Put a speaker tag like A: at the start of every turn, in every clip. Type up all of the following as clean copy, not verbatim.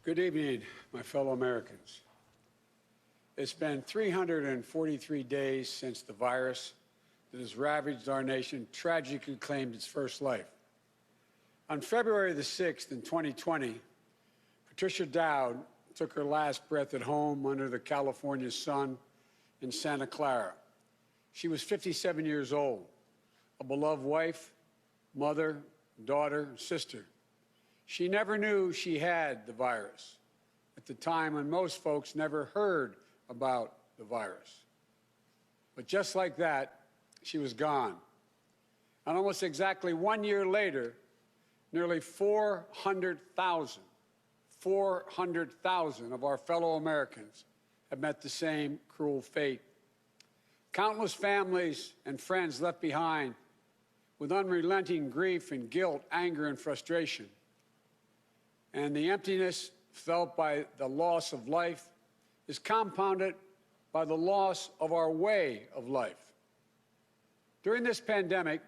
A: Good evening, my fellow Americans. It's been 343 days since the virus that has ravaged our nation tragically claimed its first life. On February the 6th in 2020, Patricia Dowd took her last breath at home under the California sun in Santa Clara. She was 57 years old, a beloved wife, mother, daughter, sister. She never knew she had the virus at the time when most folks never heard about the virus. But just like that, she was gone. And almost exactly 1 year later, nearly 400,000 of our fellow Americans have met the same cruel fate. Countless families and friends left behind with unrelenting grief and guilt, anger and frustration. And the emptiness felt by the loss of life is compounded by the loss of our way of life. During this pandemic,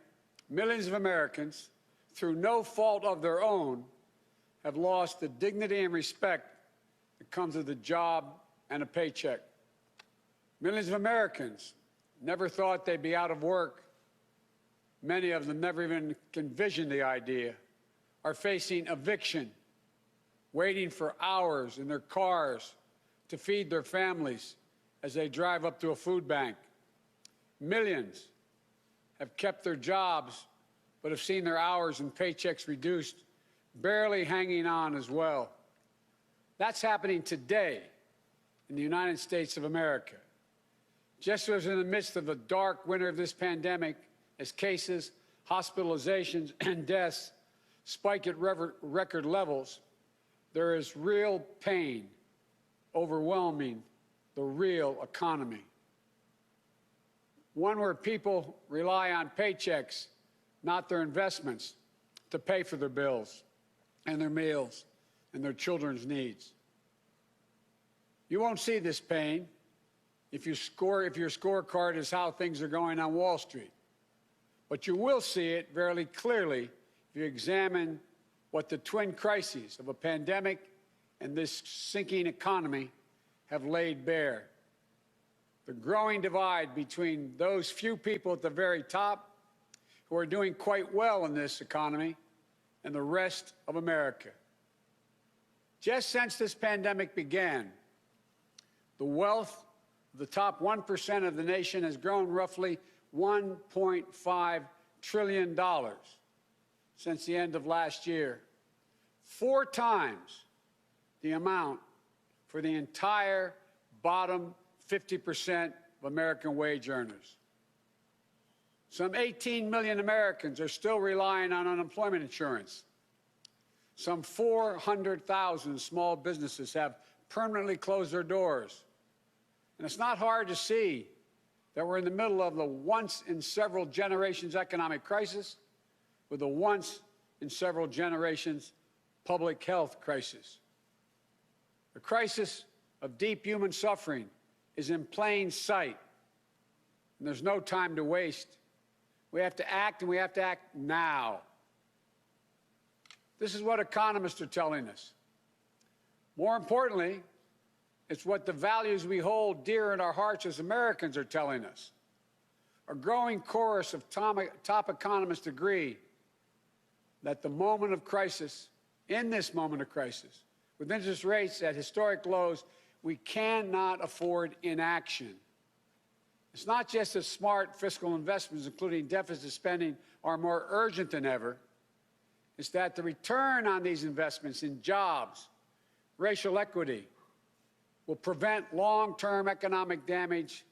A: millions of Americans, through no fault of their own, have lost the dignity and respect that comes with a job and a paycheck. Millions of Americans never thought they'd be out of work. Many of them never even envisioned the idea, are facing eviction, waiting for hours in their cars to feed their families as they drive up to a food bank. Millions have kept their jobs but have seen their hours and paychecks reduced, barely hanging on as well. That's happening today in the United States of America. Just as in the midst of the dark winter of this pandemic, as cases, hospitalizations, and deaths spike at record levels, there is real pain overwhelming the real economy. One where people rely on paychecks, not their investments, to pay for their bills and their meals and their children's needs. You won't see this pain if your scorecard is how things are going on Wall Street. But you will see it very clearly if you examine what the twin crises of a pandemic and this sinking economy have laid bare. The growing divide between those few people at the very top who are doing quite well in this economy and the rest of America. Just since this pandemic began, the wealth of the top 1% of the nation has grown roughly $1.5 trillion since the end of last year, 4 times the amount for the entire bottom 50% of American wage earners. Some 18 million Americans are still relying on unemployment insurance. Some 400,000 small businesses have permanently closed their doors. And it's not hard to see that we're in the middle of the once-in-several-generations economic crisis with a once-in-several-generations public health crisis. The crisis of deep human suffering is in plain sight, and there's no time to waste. We have to act, and we have to act now. This is what economists are telling us. More importantly, it's what the values we hold dear in our hearts as Americans are telling us. A growing chorus of top economists agree that the moment of crisis, in this moment of crisis, with interest rates at historic lows, we cannot afford inaction. It's not just that smart fiscal investments, including deficit spending, are more urgent than ever. It's that the return on these investments in jobs, racial equity, will prevent long-term economic damage,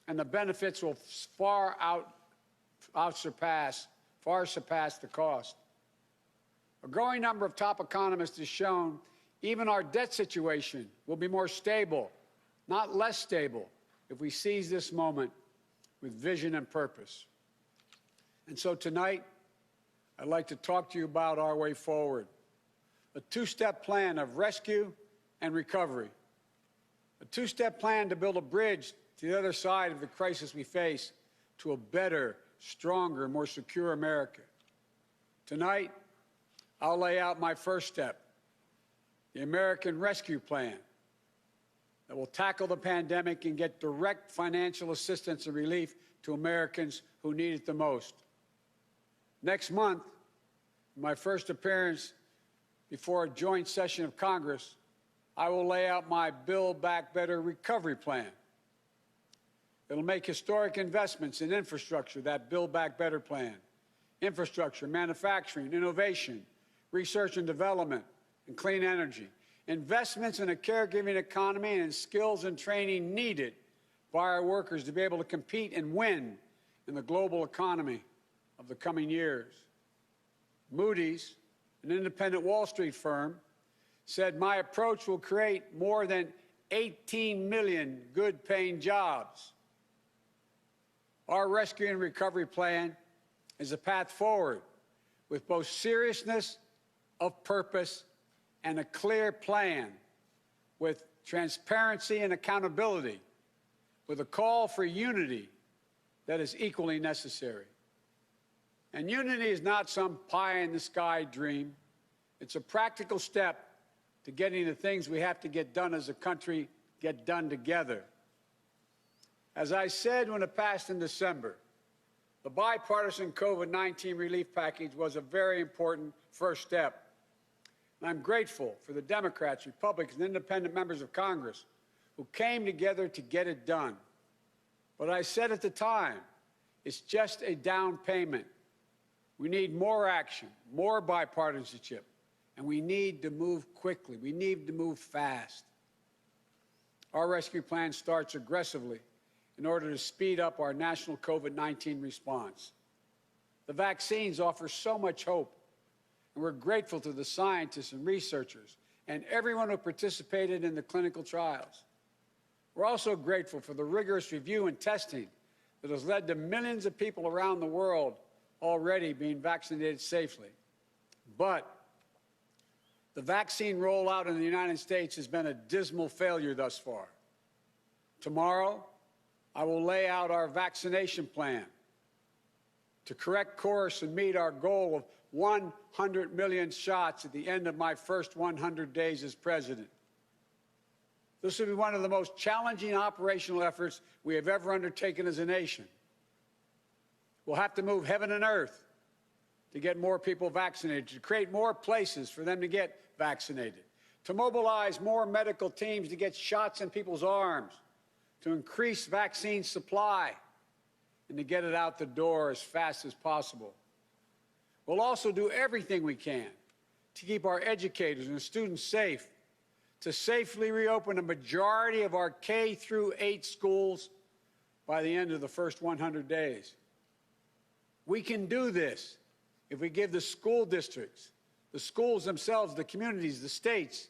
A: and the benefits will far surpass the cost. A growing number of top economists has shown even our debt situation will be more stable, not less stable, if we seize this moment with vision and purpose. And so tonight, I'd like to talk to you about our way forward, a 2-step plan of rescue and recovery, a 2-step plan to build a bridge to the other side of the crisis we face to a better, stronger, more secure America. Tonight, I'll lay out my first step, the American Rescue Plan that will tackle the pandemic and get direct financial assistance and relief to Americans who need it the most. Next month, my first appearance before a joint session of Congress, I will lay out my Build Back Better recovery plan. It'll make historic investments in infrastructure, that Build Back Better plan. Infrastructure, manufacturing, innovation, research and development, and clean energy. Investments in a caregiving economy and in skills and training needed by our workers to be able to compete and win in the global economy of the coming years. Moody's, an independent Wall Street firm, said my approach will create more than 18 million good-paying jobs. Our rescue and recovery plan is a path forward with both seriousness of purpose and a clear plan, with transparency and accountability, with a call for unity that is equally necessary. And unity is not some pie-in-the-sky dream. It's a practical step to getting the things we have to get done as a country get done together. As I said when it passed in December, the bipartisan COVID-19 relief package was a very important first step. And I'm grateful for the Democrats, Republicans, and independent members of Congress who came together to get it done. But I said at the time, it's just a down payment. We need more action, more bipartisanship, and we need to move quickly. We need to move fast. Our rescue plan starts aggressively in order to speed up our national COVID-19 response. The vaccines offer so much hope, and we're grateful to the scientists and researchers and everyone who participated in the clinical trials. We're also grateful for the rigorous review and testing that has led to millions of people around the world already being vaccinated safely. But the vaccine rollout in the United States has been a dismal failure thus far. Tomorrow, I will lay out our vaccination plan to correct course and meet our goal of 100 million shots at the end of my first 100 days as president. This will be one of the most challenging operational efforts we have ever undertaken as a nation. We'll have to move heaven and earth to get more people vaccinated, to create more places for them to get vaccinated, to mobilize more medical teams to get shots in people's arms, to increase vaccine supply, and to get it out the door as fast as possible. We'll also do everything we can to keep our educators and students safe, to safely reopen a majority of our K-8 schools by the end of the first 100 days. We can do this if we give the school districts, the schools themselves, the communities, the states,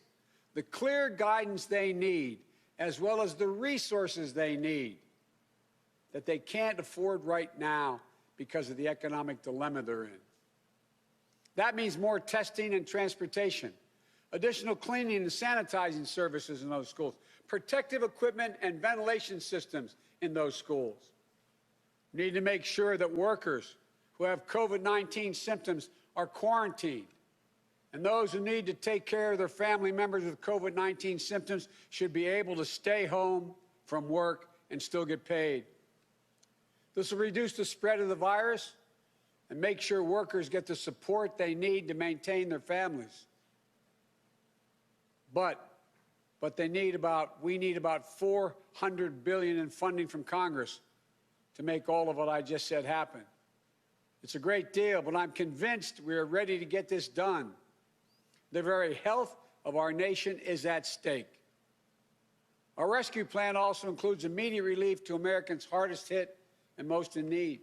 A: the clear guidance they need, as well as the resources they need that they can't afford right now because of the economic dilemma they're in. That means more testing and transportation, additional cleaning and sanitizing services in those schools, protective equipment and ventilation systems in those schools. We need to make sure that workers who have COVID-19 symptoms are quarantined, and those who need to take care of their family members with COVID-19 symptoms should be able to stay home from work and still get paid. This will reduce the spread of the virus and make sure workers get the support they need to maintain their families. But we need about $400 billion in funding from Congress to make all of what I just said happen. It's a great deal, but I'm convinced we are ready to get this done. The very health of our nation is at stake. Our rescue plan also includes immediate relief to Americans hardest hit and most in need.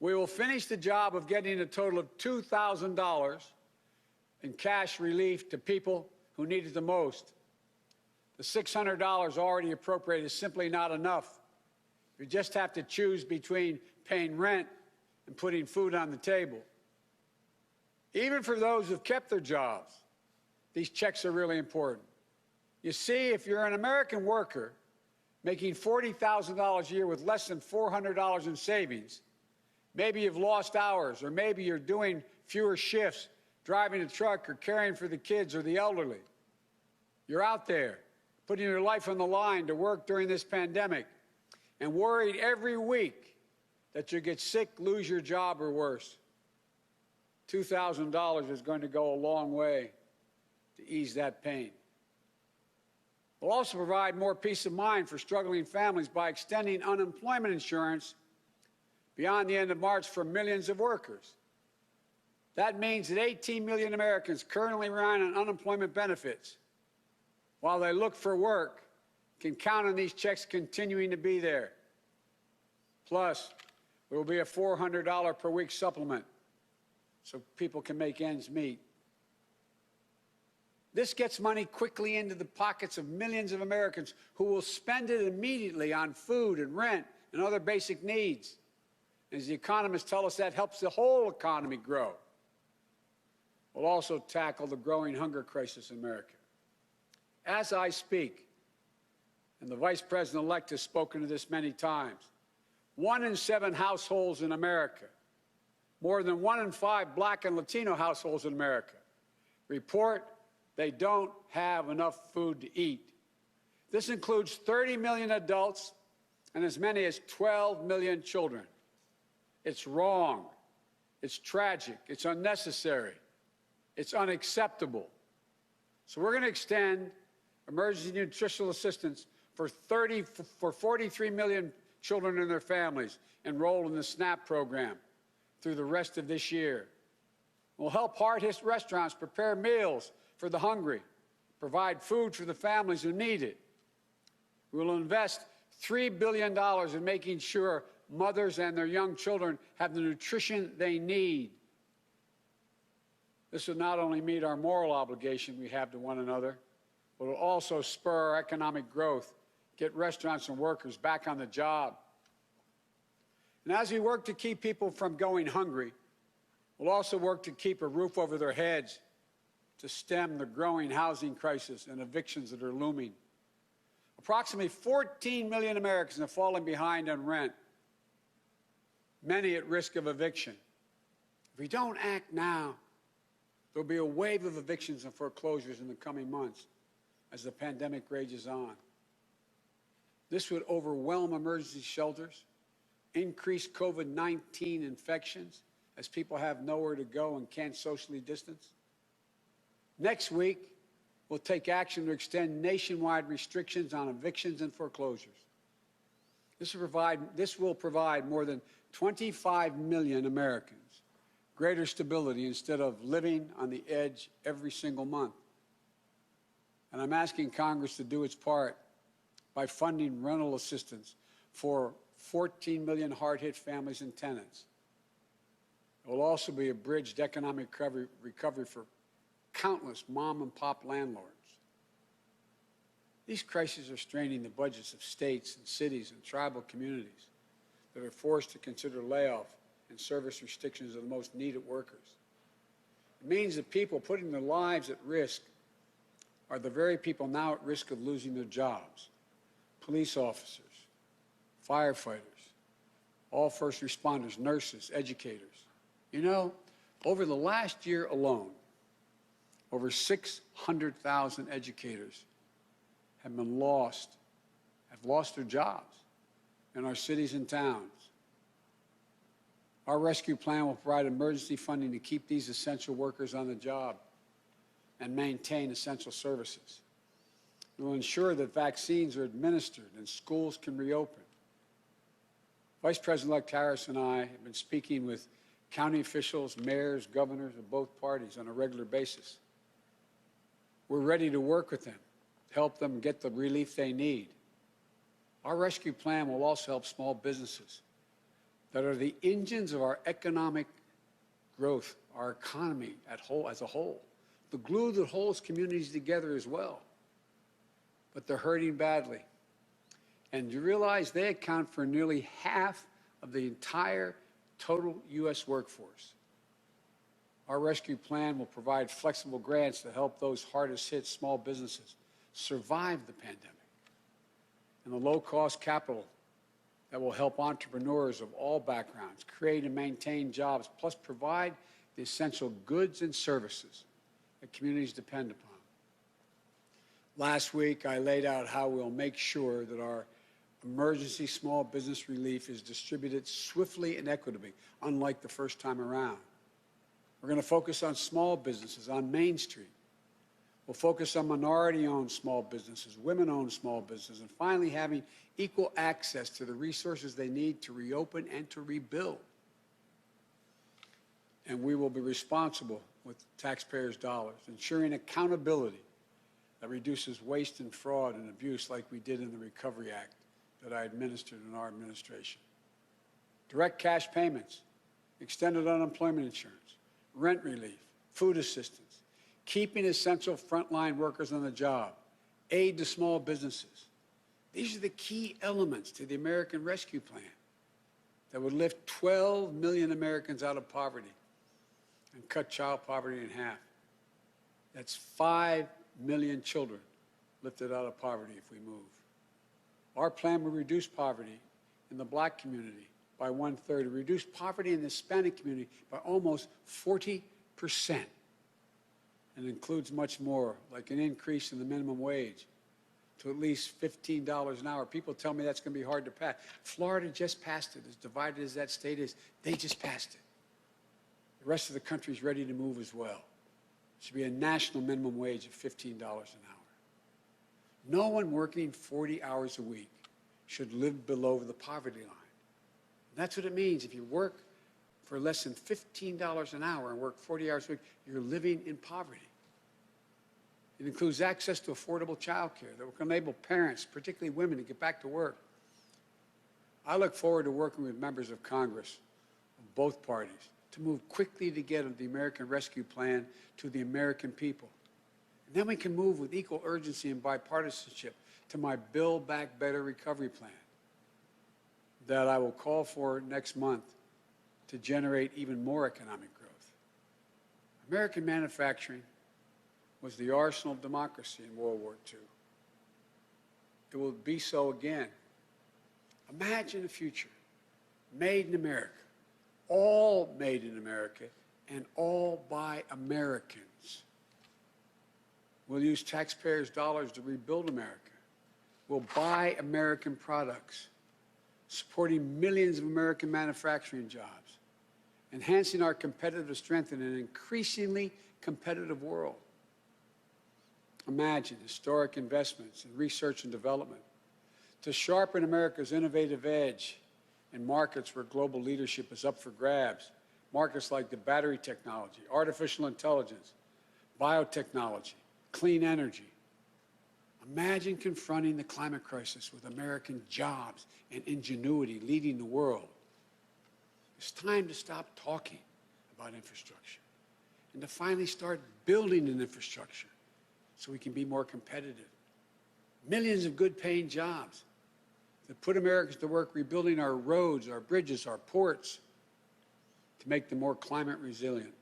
A: We will finish the job of getting a total of $2,000 in cash relief to people who need it the most. The $600 already appropriated is simply not enough. You just have to choose between paying rent and putting food on the table. Even for those who've kept their jobs, these checks are really important. You see, if you're an American worker making $40,000 a year with less than $400 in savings, maybe you've lost hours, or maybe you're doing fewer shifts, driving a truck or caring for the kids or the elderly. You're out there putting your life on the line to work during this pandemic and worried every week that you get sick, lose your job, or worse. $2,000 is going to go a long way to ease that pain. We'll also provide more peace of mind for struggling families by extending unemployment insurance beyond the end of March for millions of workers. That means that 18 million Americans currently relying on unemployment benefits while they look for work can count on these checks continuing to be there. Plus, there will be a $400 per week supplement so people can make ends meet. This gets money quickly into the pockets of millions of Americans who will spend it immediately on food and rent and other basic needs. As the economists tell us, that helps the whole economy grow. We'll also tackle the growing hunger crisis in America. As I speak, and the Vice President-elect has spoken to this many times, 1 in 7 households in America, more than 1 in 5 Black and Latino households in America, report they don't have enough food to eat. This includes 30 million adults and as many as 12 million children. It's wrong. It's tragic. It's unnecessary. It's unacceptable. So we're going to extend emergency nutritional assistance for 43 million children and their families enrolled in the SNAP program through the rest of this year. We'll help hard-hit restaurants prepare meals for the hungry, provide food for the families who need it. We will invest $3 billion in making sure mothers and their young children have the nutrition they need. This will not only meet our moral obligation we have to one another, but will also spur our economic growth, get restaurants and workers back on the job. And as we work to keep people from going hungry, we'll also work to keep a roof over their heads, to stem the growing housing crisis and evictions that are looming. Approximately 14 million Americans have fallen behind on rent, many at risk of eviction. If we don't act now, there'll be a wave of evictions and foreclosures in the coming months as the pandemic rages on. This would overwhelm emergency shelters, increase COVID-19 infections as people have nowhere to go and can't socially distance. Next week, we'll take action to extend nationwide restrictions on evictions and foreclosures. This will provide more than 25 million Americans greater stability instead of living on the edge every single month. And I'm asking Congress to do its part by funding rental assistance for 14 million hard-hit families and tenants. It will also be a bridge to economic recovery for countless mom-and-pop landlords. These crises are straining the budgets of states and cities and tribal communities that are forced to consider layoff and service restrictions of the most needed workers. It means that people putting their lives at risk are the very people now at risk of losing their jobs. Police officers, firefighters, all first responders, nurses, educators. You know, over the last year alone, over 600,000 educators have lost their jobs in our cities and towns. Our rescue plan will provide emergency funding to keep these essential workers on the job and maintain essential services. It will ensure that vaccines are administered and schools can reopen. Vice President-elect Harris and I have been speaking with county officials, mayors, governors of both parties on a regular basis. We're ready to work with them, help them get the relief they need. Our rescue plan will also help small businesses that are the engines of our economic growth, our economy as a whole, the glue that holds communities together as well. But they're hurting badly. And you realize they account for nearly half of the entire total U.S. workforce. Our rescue plan will provide flexible grants to help those hardest hit small businesses survive the pandemic, and the low-cost capital that will help entrepreneurs of all backgrounds create and maintain jobs, plus provide the essential goods and services that communities depend upon. Last week, I laid out how we'll make sure that our emergency small business relief is distributed swiftly and equitably, unlike the first time around. We're going to focus on small businesses on Main Street. We'll focus on minority-owned small businesses, women-owned small businesses, and finally having equal access to the resources they need to reopen and to rebuild. And we will be responsible with taxpayers' dollars, ensuring accountability that reduces waste and fraud and abuse like we did in the Recovery Act that I administered in our administration. Direct cash payments, extended unemployment insurance, rent relief, food assistance, keeping essential frontline workers on the job, aid to small businesses. These are the key elements to the American Rescue Plan that would lift 12 million Americans out of poverty and cut child poverty in half. That's 5 million children lifted out of poverty if we move. Our plan will reduce poverty in the Black community by 1/3, reduce poverty in the Hispanic community by almost 40%, and includes much more, like an increase in the minimum wage to at least $15 an hour. People tell me that's going to be hard to pass. Florida just passed it. As divided as that state is, they just passed it. The rest of the country is ready to move as well. It should be a national minimum wage of $15 an hour. No one working 40 hours a week should live below the poverty line. That's what it means. If you work for less than $15 an hour and work 40 hours a week, you're living in poverty. It includes access to affordable child care that will enable parents, particularly women, to get back to work. I look forward to working with members of Congress of both parties to move quickly to get the American Rescue Plan to the American people. And then we can move with equal urgency and bipartisanship to my Build Back Better recovery plan that I will call for next month to generate even more economic growth. American manufacturing was the arsenal of democracy in World War II. It will be so again. Imagine a future made in America, all made in America, and all by Americans. We'll use taxpayers' dollars to rebuild America. We'll buy American products, supporting millions of American manufacturing jobs, enhancing our competitive strength in an increasingly competitive world. Imagine historic investments in research and development to sharpen America's innovative edge in markets where global leadership is up for grabs, markets like the battery technology, artificial intelligence, biotechnology, clean energy. Imagine confronting the climate crisis with American jobs and ingenuity leading the world. It's time to stop talking about infrastructure and to finally start building an infrastructure so we can be more competitive. Millions of good-paying jobs that put Americans to work rebuilding our roads, our bridges, our ports, to make them more climate resilient,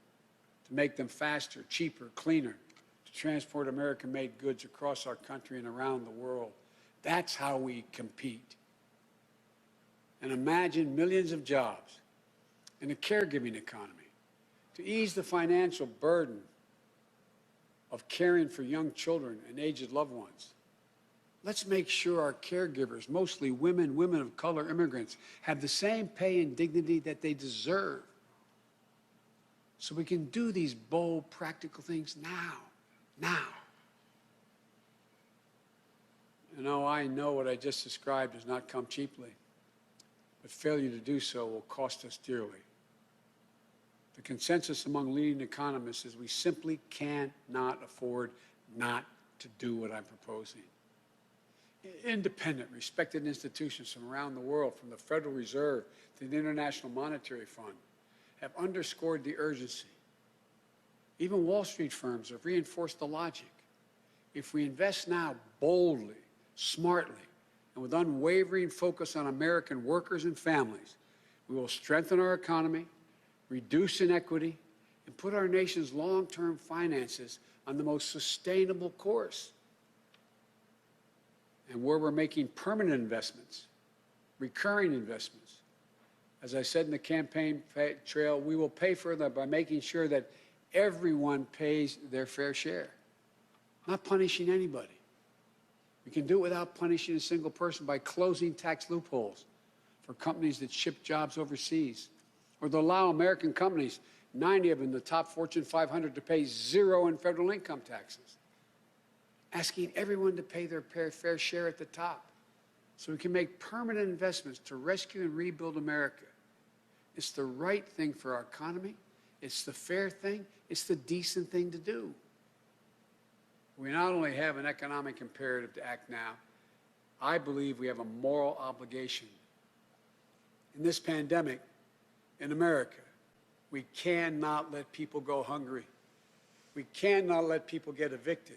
A: to make them faster, cheaper, cleaner, to transport American-made goods across our country and around the world. That's how we compete. And imagine millions of jobs in a caregiving economy to ease the financial burden of caring for young children and aged loved ones. Let's make sure our caregivers, mostly women, women of color, immigrants, have the same pay and dignity that they deserve. So we can do these bold, practical things now. You know, I know what I just described does not come cheaply, but failure to do so will cost us dearly. The consensus among leading economists is we simply cannot afford not to do what I'm proposing. Independent, respected institutions from around the world, from the Federal Reserve to the International Monetary Fund, have underscored the urgency. Even Wall Street firms have reinforced the logic. If we invest now boldly, smartly, and with unwavering focus on American workers and families, we will strengthen our economy, reduce inequity, and put our nation's long-term finances on the most sustainable course. And where we're making permanent investments, recurring investments, as I said in the campaign trail, we will pay for them by making sure that everyone pays their fair share, not punishing anybody. We can do it without punishing a single person by closing tax loopholes for companies that ship jobs overseas, or to allow American companies, 90 of them, the top Fortune 500, to pay zero in federal income taxes, asking everyone to pay their fair share at the top so we can make permanent investments to rescue and rebuild America. It's the right thing for our economy. It's the fair thing. It's the decent thing to do. We not only have an economic imperative to act now, I believe we have a moral obligation. In this pandemic, in America, we cannot let people go hungry. We cannot let people get evicted.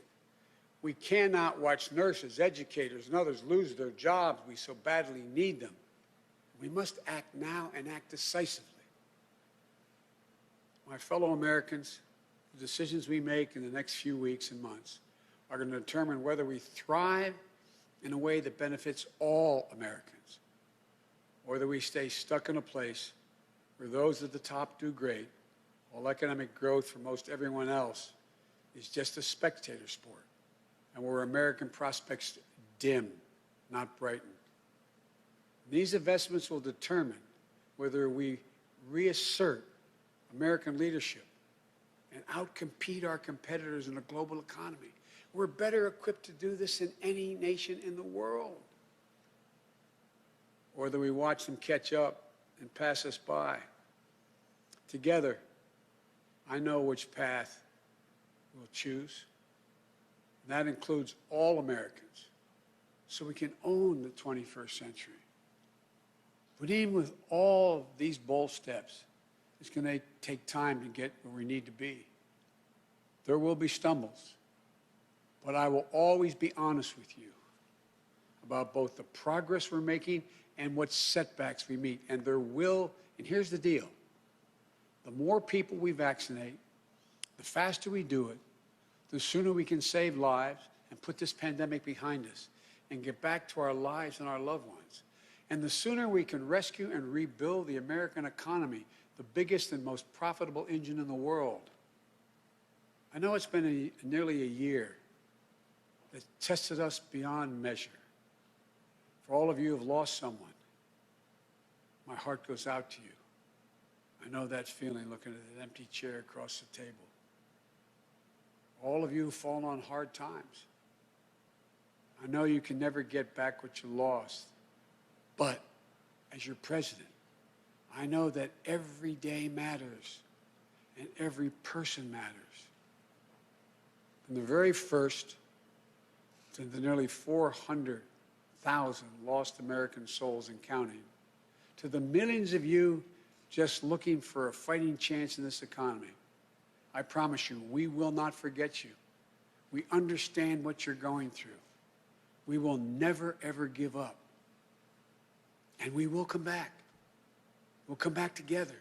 A: We cannot watch nurses, educators, and others lose their jobs. We so badly need them. We must act now and act decisively. My fellow Americans, the decisions we make in the next few weeks and months are going to determine whether we thrive in a way that benefits all Americans, or that we stay stuck in a place where those at the top do great, while economic growth for most everyone else is just a spectator sport, and where American prospects dim, not brighten. These investments will determine whether we reassert American leadership and outcompete our competitors in a global economy. We're better equipped to do this than any nation in the world. Or that we watch them catch up and pass us by. Together, I know which path we'll choose. And that includes all Americans, so we can own the 21st century. But even with all these bold steps, it's going to take time to get where we need to be. There will be stumbles, but I will always be honest with you about both the progress we're making and what setbacks we meet. And there will, and here's the deal, the more people we vaccinate, the faster we do it, the sooner we can save lives and put this pandemic behind us and get back to our lives and our loved ones. And the sooner we can rescue and rebuild the American economy, the biggest and most profitable engine in the world. I know it's been nearly a year that tested us beyond measure. For all of you who have lost someone, my heart goes out to you. I know that feeling looking at that empty chair across the table. All of you who've fallen on hard times. I know you can never get back what you lost, but as your president, I know that every day matters and every person matters. From the very first to the nearly 400,000 lost American souls and counting, to the millions of you just looking for a fighting chance in this economy, I promise you, we will not forget you. We understand what you're going through. We will never, ever give up. And we will come back. We'll come back together.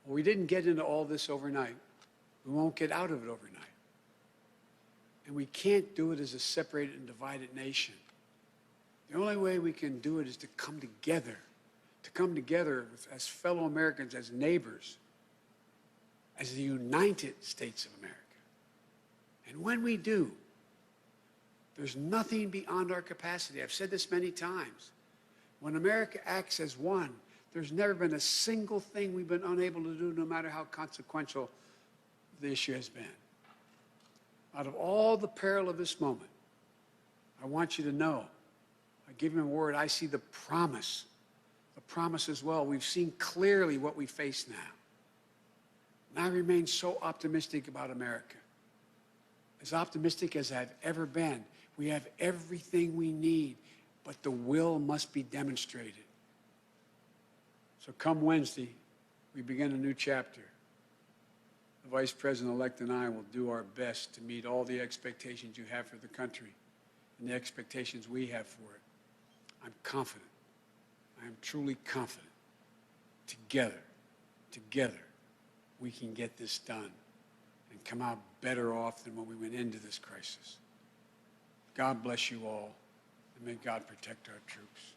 A: Well, we didn't get into all this overnight. We won't get out of it overnight. And we can't do it as a separated and divided nation. The only way we can do it is to come together as fellow Americans, as neighbors, as the United States of America. And when we do, there's nothing beyond our capacity. I've said this many times. When America acts as one, there's never been a single thing we've been unable to do, no matter how consequential the issue has been. Out of all the peril of this moment, I want you to know, I give you a word, I see the promise as well. We've seen clearly what we face now. And I remain so optimistic about America. As optimistic as I've ever been. We have everything we need, but the will must be demonstrated. So come Wednesday, we begin a new chapter. The Vice President-elect and I will do our best to meet all the expectations you have for the country and the expectations we have for it. I'm confident. I am truly confident. Together, we can get this done and come out better off than when we went into this crisis. God bless you all, and may God protect our troops.